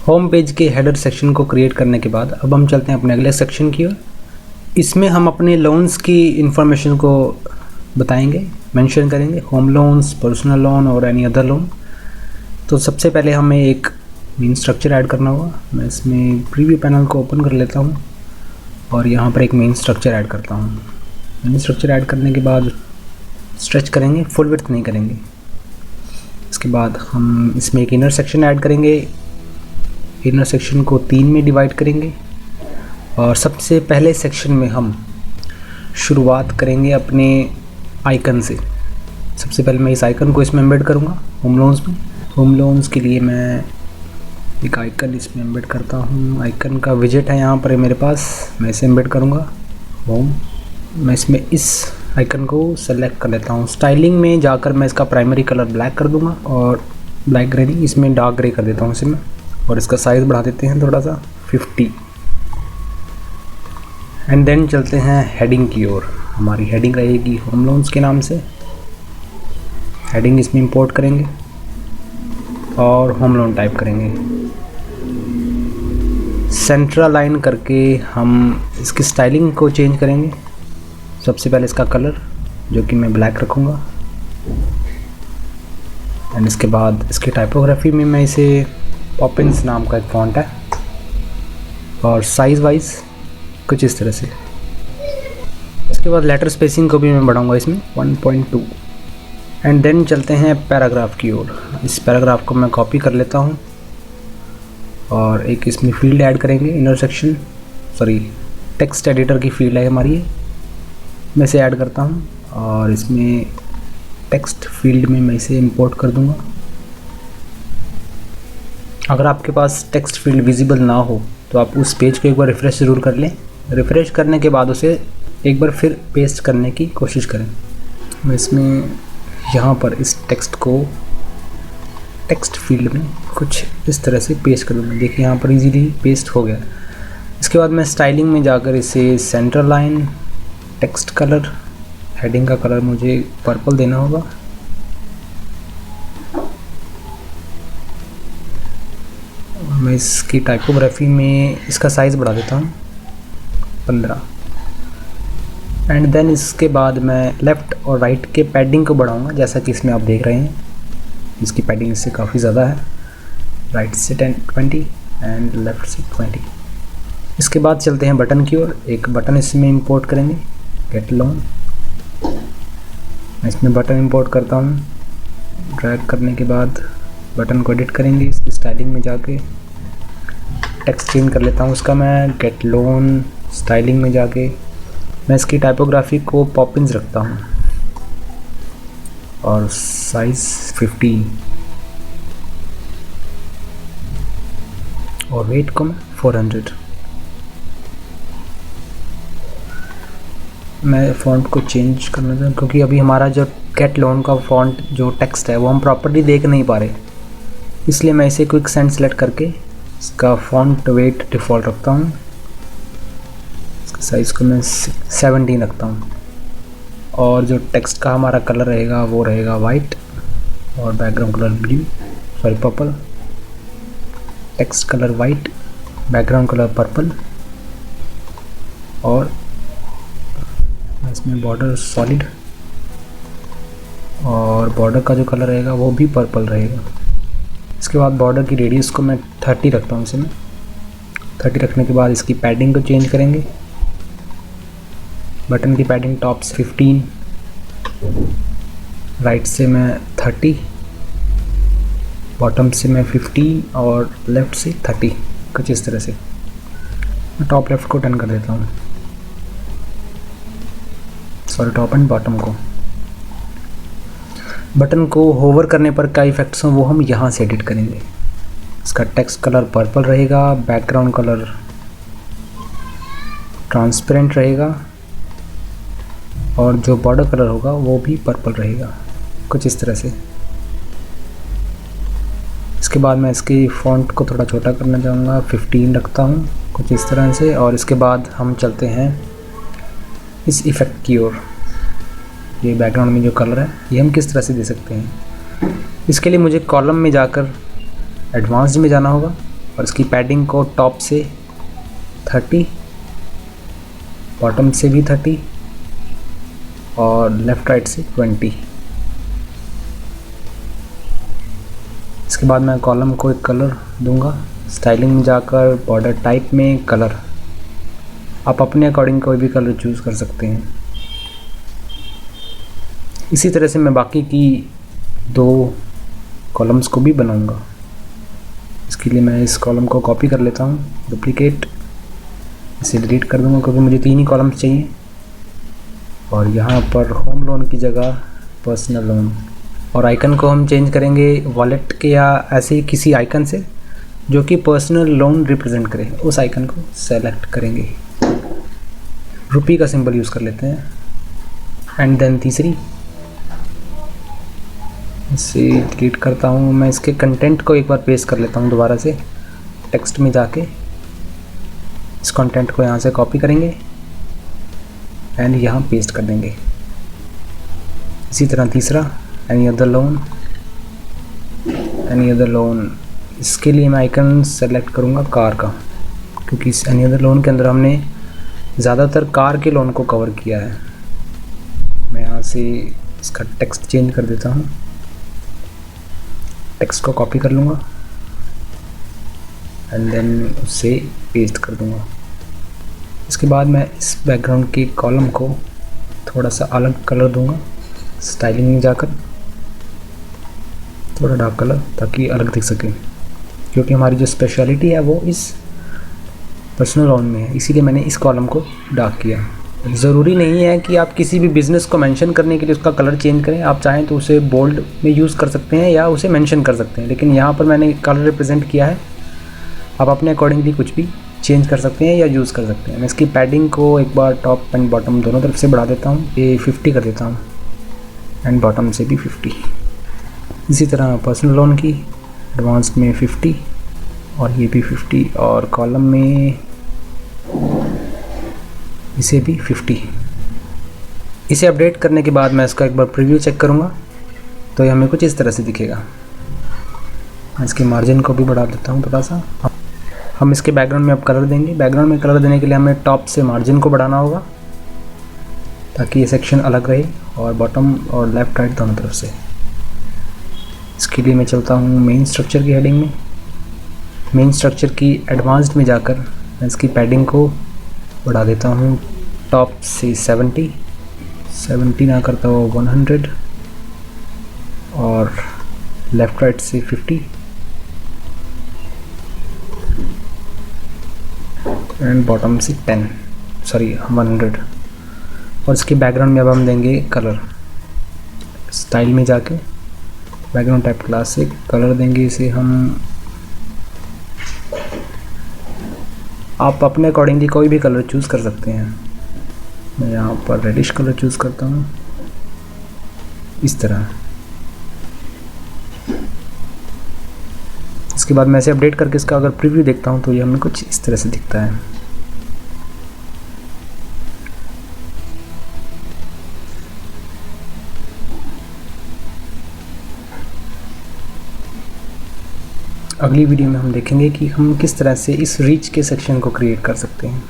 Home page के header section को create करने के बाद अब हम चलते हैं अपने अगले सेक्शन की ओर। इसमें हम अपने लोन्स की इंफॉर्मेशन को बताएंगे, मेंशन करेंगे, होम लोन्स, पर्सनल लोन और एनी अदर लोन। तो सबसे पहले हमें एक मेन स्ट्रक्चर ऐड करना होगा। मैं इसमें प्रीव्यू पैनल को ओपन कर लेता हूँ और यहाँ पर एक मेन स्ट्रक्चर ऐड करता हूँ। मेन स्ट्रक्चर ऐड करने के बाद स्ट्रेच करेंगे, फुल विड्थ नहीं करेंगे। इसके बाद हम इसमें एक इनर सेक्शन ऐड करेंगे। इनर सेक्शन को 3 में डिवाइड करेंगे और सबसे पहले सेक्शन में हम शुरुआत करेंगे अपने आइकन से। सबसे पहले मैं इस आइकन को इसमें एम्बेड करूँगा होम लोन्स में। होम लोन्स के लिए मैं एक आइकन इसमें एम्बेड करता हूँ। आइकन का विजेट है यहाँ पर मेरे पास, मैं इसे एम्बेड करूँगा होम। मैं इसमें इस आइकन को सेलेक्ट कर लेता हूँ। स्टाइलिंग में जाकर मैं इसका प्राइमरी कलर ब्लैक कर दूँगा और ब्लैक ग्रे नहीं, इसमें डार्क ग्रे कर देता हूँ इसे मैं। और इसका साइज़ बढ़ा देते हैं थोड़ा सा 50। एंड देन चलते हैं हेडिंग की ओर। हमारी हेडिंग रहेगी होम लोन्स के नाम से। हेडिंग इसमें इंपोर्ट करेंगे और होम लोन टाइप करेंगे। सेंट्रल लाइन करके हम इसकी स्टाइलिंग को चेंज करेंगे। सबसे पहले इसका कलर जो कि मैं ब्लैक रखूँगा एंड इसके बाद इसकी टाइपोग्राफी में मैं इसे पॉपिंस नाम का एक फॉन्ट है और साइज़ वाइज कुछ इस तरह से। इसके बाद लेटर स्पेसिंग को भी मैं बढ़ाऊँगा इसमें 1.2। एंड देन चलते हैं पैराग्राफ की ओर। इस पैराग्राफ को मैं कॉपी कर लेता हूँ और एक इसमें फील्ड ऐड करेंगे, inner section, sorry text editor की फील्ड है हमारी ये। मैं इसे ऐड करता हूँ और इसमें टेक्स्ट फील्ड में मैं इसे इंपोर्ट कर दूँगा। अगर आपके पास टेक्स्ट फील्ड विजिबल ना हो तो आप उस पेज को एक बार रिफ़्रेश ज़रूर कर लें। रिफ़्रेश करने के बाद उसे एक बार फिर पेस्ट करने की कोशिश करें। मैं इसमें यहाँ पर इस टेक्स्ट को टेक्स्ट फील्ड में कुछ इस तरह से पेस्ट कर दूँगा। देखिए यहाँ पर इजीली पेस्ट हो गया। इसके बाद मैं स्टाइलिंग में जाकर इसे centre line, text colour, heading का कलर मुझे पर्पल देना होगा। मैं इसकी टाइपोग्राफी में इसका साइज़ बढ़ा देता हूँ 15। एंड देन इसके बाद मैं लेफ़्ट और राइट के पैडिंग को बढ़ाऊँगा, जैसा कि इसमें आप देख रहे हैं। इसकी पैडिंग इससे काफ़ी ज़्यादा है, राइट से 20 एंड लेफ़्ट से 20। इसके बाद चलते हैं बटन की ओर। एक बटन इसमें इंपोर्ट करेंगे, गेट लोन। मैं इसमें बटन इंपोर्ट करता हूँ। ड्रैग करने के बाद बटन को एडिट करेंगे। इसकी स्टाइलिंग में जाके टेक्स्ट चेंज कर लेता हूँ उसका मैं, गेट लोन। स्टाइलिंग में जाके मैं इसकी टाइपोग्राफी को पॉपिंस रखता हूँ और साइज़ 15 और वेट को मैं 400। मैं फ़ॉन्ट को चेंज करना चाहूँ क्योंकि अभी हमारा जो गेट लोन का फ़ॉन्ट जो टेक्स्ट है वो हम प्रॉपर्ली देख नहीं पा रहे, इसलिए मैं इसे क्विक सेंड सेलेक्ट करके इसका फ़ॉन्ट वेट डिफ़ॉल्ट रखता हूँ। इसका साइज़ को मैं 17 रखता हूँ और जो टेक्स्ट का हमारा कलर रहेगा वो रहेगा वाइट और background colour blue, sorry purple. Text colour white, background colour purple और इसमें बॉर्डर सॉलिड और बॉर्डर का जो कलर रहेगा वो भी पर्पल रहेगा। इसके बाद बॉर्डर की रेडियस को मैं 30 रखता हूँ। इसे मैं 30 रखने के बाद इसकी पैडिंग को चेंज करेंगे। बटन की पैडिंग टॉप से 15, राइट से मैं 30, बॉटम से मैं 15 और लेफ़्ट से 30, कुछ इस तरह से। मैं टॉप लेफ़्ट को टर्न कर देता हूँ, सॉरी टॉप एंड बॉटम को। बटन को होवर करने पर क्या इफेक्ट्स हैं वो हम यहाँ से एडिट करेंगे। इसका टेक्स्ट कलर पर्पल रहेगा, बैकग्राउंड कलर ट्रांसपेरेंट रहेगा और जो बॉर्डर कलर होगा वो भी पर्पल रहेगा, कुछ इस तरह से। इसके बाद मैं इसकी फ़ॉन्ट को थोड़ा छोटा करना चाहूँगा, 15 रखता हूँ, कुछ इस तरह से। और इसके बाद हम चलते हैं इस इफ़ेक्ट की ओर। ये बैकग्राउंड में जो कलर है ये हम किस तरह से दे सकते हैं, इसके लिए मुझे कॉलम में जाकर एडवांस्ड में जाना होगा और इसकी पैडिंग को टॉप से 30, बॉटम से भी 30 और लेफ़्ट राइट से 20। इसके बाद मैं कॉलम को एक कलर दूंगा, स्टाइलिंग में जाकर बॉर्डर टाइप में कलर, आप अपने अकॉर्डिंग कोई भी कलर चूज़ कर सकते हैं। इसी तरह से मैं बाकी की 2 कॉलम्स को भी बनाऊंगा। इसके लिए मैं इस कॉलम को कॉपी कर लेता हूँ, डुप्लीकेट, इसे डिलीट कर दूंगा क्योंकि मुझे 3 ही कॉलम्स चाहिए। और यहाँ पर होम लोन की जगह पर्सनल लोन, और आइकन को हम चेंज करेंगे वॉलेट के या ऐसे ही किसी आइकन से जो कि पर्सनल लोन रिप्रेजेंट करे, उस आइकन को सेलेक्ट करेंगे। रुपी का सिंबल यूज़ कर लेते हैं। एंड देन तीसरी, इसे डिलीट करता हूँ। मैं इसके कंटेंट को एक बार पेस्ट कर लेता हूँ दोबारा से, टेक्स्ट में जाके इस कंटेंट को यहाँ से कॉपी करेंगे एंड यहाँ पेस्ट कर देंगे। इसी तरह तीसरा, any other loan, any other loan. इसके लिए मैं आइकन सेलेक्ट करूँगा कार का, क्योंकि इस एनी अदर लोन के अंदर हमने ज़्यादातर कार के लोन को कवर किया है। मैं यहाँ से इसका टेक्स्ट चेंज कर देता हूँ, टेक्स्ट को कॉपी कर लूँगा एंड देन उसे पेस्ट कर दूँगा। इसके बाद मैं इस बैकग्राउंड के कॉलम को थोड़ा सा अलग कलर दूँगा, स्टाइलिंग में जाकर थोड़ा डार्क कलर, ताकि अलग दिख सके, क्योंकि हमारी जो स्पेशलिटी है वो इस पर्सनल लोन में है, इसीलिए मैंने इस कॉलम को डार्क किया। ज़रूरी नहीं है कि आप किसी भी बिज़नेस को मेंशन करने के लिए उसका कलर चेंज करें, आप चाहें तो उसे बोल्ड में यूज़ कर सकते हैं या उसे मेंशन कर सकते हैं, लेकिन यहाँ पर मैंने कलर रिप्रेजेंट किया है। आप अपने अकॉर्डिंगली कुछ भी चेंज कर सकते हैं या यूज़ कर सकते हैं। मैं इसकी पैडिंग को एक बार टॉप एंड बॉटम दोनों तरफ से बढ़ा देता हूँ, ये 50 कर देता हूँ एंड बॉटम से भी 50। इसी तरह पर्सनल लोन की एडवांस में 50 और ये भी 50, और कॉलम में इसे भी 50। इसे अपडेट करने के बाद मैं इसका एक बार प्रीव्यू चेक करूँगा तो ये हमें कुछ इस तरह से दिखेगा। मैं इसके मार्जिन को भी बढ़ा देता हूँ थोड़ा सा। हम इसके बैकग्राउंड में अब कलर देंगे। बैकग्राउंड में कलर देने के लिए हमें टॉप से मार्जिन को बढ़ाना होगा ताकि ये सेक्शन अलग रहे, और बॉटम और लेफ़्ट राइट दोनों तरफ से। इसके लिए मैं चलता हूँ मेन स्ट्रक्चर की हेडिंग में। मेन स्ट्रक्चर की एडवांस्ड में जाकर मैं इसकी पैडिंग को बढ़ा देता हूँ टॉप से 70 ना करता हो 100, और लेफ़्ट राइट से 50 एंड बॉटम से 100। और इसके बैकग्राउंड में अब हम देंगे कलर। स्टाइल में जाके बैकग्राउंड टाइप क्लास से कलर देंगे इसे हम, आप अपने अकॉर्डिंगली कोई भी कलर चूज़ कर सकते हैं। मैं यहाँ पर रेडिश कलर चूज़ करता हूँ इस तरह। इसके बाद मैं इसे अपडेट करके इसका अगर प्रीव्यू देखता हूँ तो ये हमें कुछ इस तरह से दिखता है। अगली वीडियो में हम देखेंगे कि हम किस तरह से इस रीच के सेक्शन को क्रिएट कर सकते हैं।